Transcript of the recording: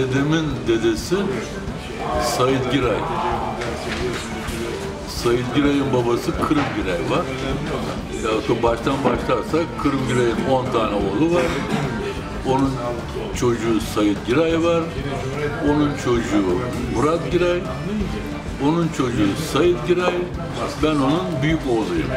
Dedemin dedesi Said Giray. Said Giray'ın babası Kırım Giray var. Ya baştan başlarsak Kırım Giray'ın 10 tane oğlu var. Onun çocuğu Said Giray var. Onun çocuğu Murat Giray. Onun çocuğu Said Giray. Ben onun büyük oğluyum.